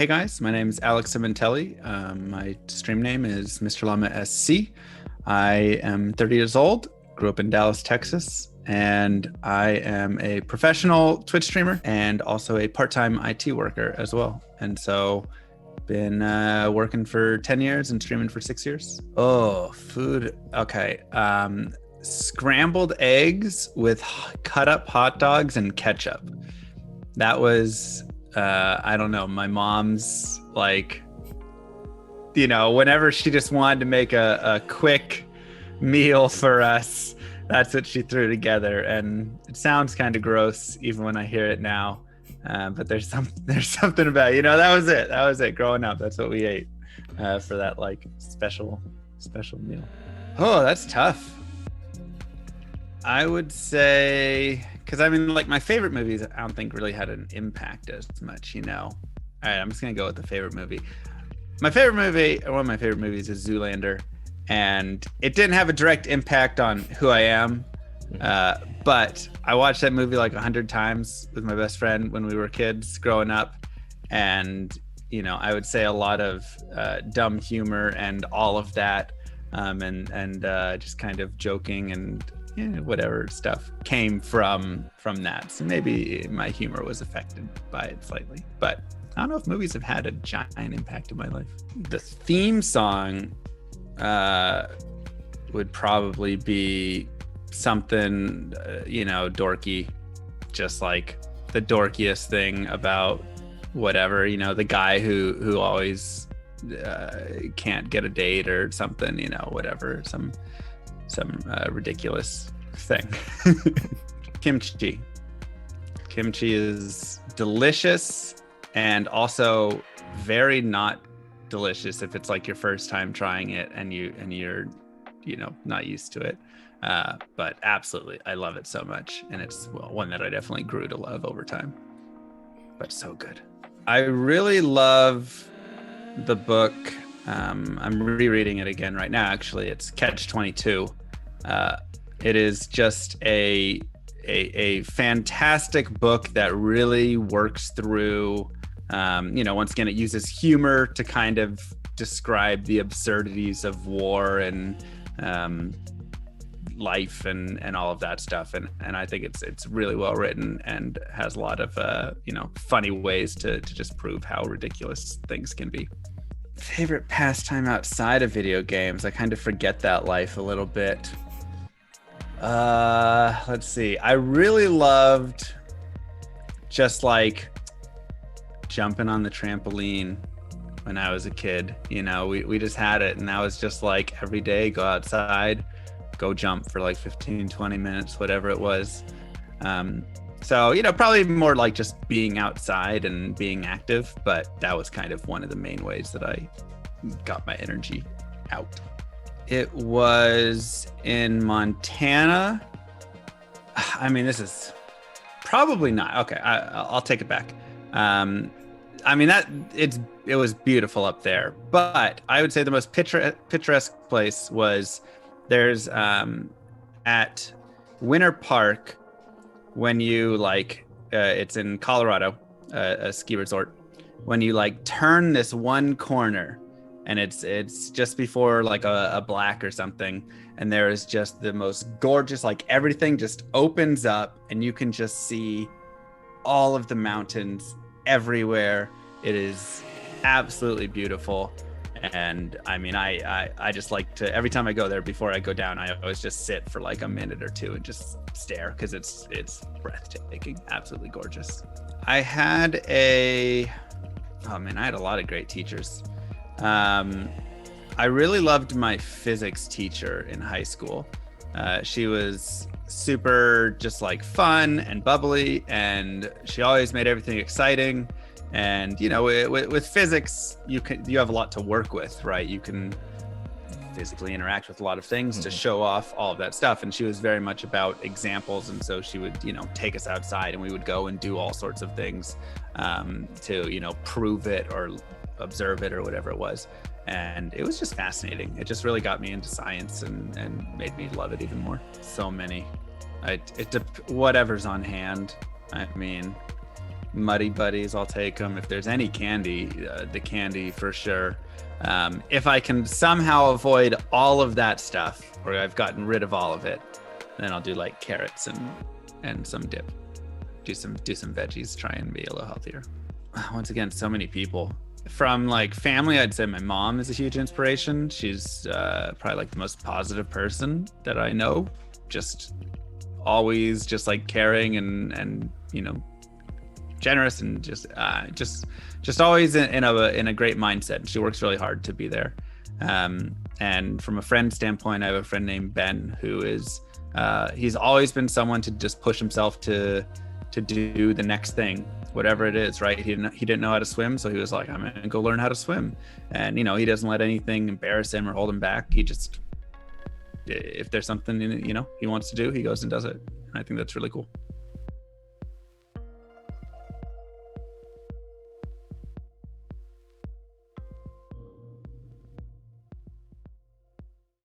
Hey guys, my name is Alex Simontelli. My stream name is MrLlamaSC. I am 30 years old, grew up in Dallas, Texas, and I am a professional Twitch streamer and also a part-time IT worker as well. And so been working for 10 years and streaming for 6 years. Oh, food. Okay. Scrambled eggs with cut up hot dogs and ketchup. That was I don't know, my mom's whenever she just wanted to make a quick meal for us, that's what she threw together. And it sounds kind of gross even when I hear it now, but there's something about that was it growing up. That's what we ate for that special meal. Oh, that's tough. I would say, because my favorite movies, I don't think really had an impact as much, All right, I'm just gonna go with the favorite movie. My favorite movie, or one of my favorite movies, is Zoolander, and it didn't have a direct impact on who I am, but I watched that movie 100 times with my best friend when we were kids growing up, and I would say a lot of dumb humor and all of that, and just kind of joking and whatever stuff came from that. So maybe my humor was affected by it slightly, but I don't know if movies have had a giant impact in my life. The theme song would probably be something dorky, just like the dorkiest thing about whatever, the guy who always can't get a date or something, whatever, some ridiculous thing. Kimchi is delicious and also very not delicious if it's your first time trying it and you're not used to it, but absolutely I love it so much, and it's one that I definitely grew to love over time, but so good. I really love the book. I'm rereading it again right now, actually. It's Catch-22. It is just a fantastic book that really works through, once again, it uses humor to kind of describe the absurdities of war and life and all of that stuff. And I think it's really well written and has a lot of, funny ways to just prove how ridiculous things can be. Favorite pastime outside of video games? I kind of forget that life a little bit. Let's see. I really loved just jumping on the trampoline when I was a kid. We just had it, and that was just every day, go outside, go jump for 15-20 minutes, whatever it was. So probably more just being outside and being active, but that was kind of one of the main ways that I got my energy out. It was in Montana. This is probably not. Okay, I'll take it back. It was beautiful up there, but I would say the most picturesque place was there's at Winter Park, when you it's in Colorado, a ski resort. When you turn this one corner, and it's just before a black or something, and there is just the most gorgeous, everything just opens up and you can just see all of the mountains everywhere. It is absolutely beautiful. And I just like to, every time I go there, before I go down, I always just sit for a minute or two and just stare, because it's breathtaking, absolutely gorgeous. I had a lot of great teachers. I really loved my physics teacher in high school. She was super just fun and bubbly, and she always made everything exciting. And with physics, you have a lot to work with, right? You can physically interact with a lot of things to show off all of that stuff. And she was very much about examples, and so she would take us outside, and we would go and do all sorts of things to prove it or observe it or whatever it was. And it was just fascinating. It just really got me into science and made me love it even more. So many. Whatever's on hand. Muddy Buddies, I'll take them. If there's any candy, the candy for sure. If I can somehow avoid all of that stuff, or I've gotten rid of all of it, then I'll do like carrots and some dip. Do some veggies, try and be a little healthier. Once again, so many people. From like family, I'd say my mom is a huge inspiration. She's probably like the most positive person that I know. Just always just like caring and you know, generous, and just always in a great mindset. She works really hard to be there. And from a friend standpoint, I have a friend named Ben who is he's always been someone to just push himself to do the next thing, whatever it is, right? He didn't know how to swim, so he was like, I'm gonna go learn how to swim. And you know, he doesn't let anything embarrass him or hold him back. He just, if there's something, you know, he wants to do, he goes and does it. And I think that's really cool.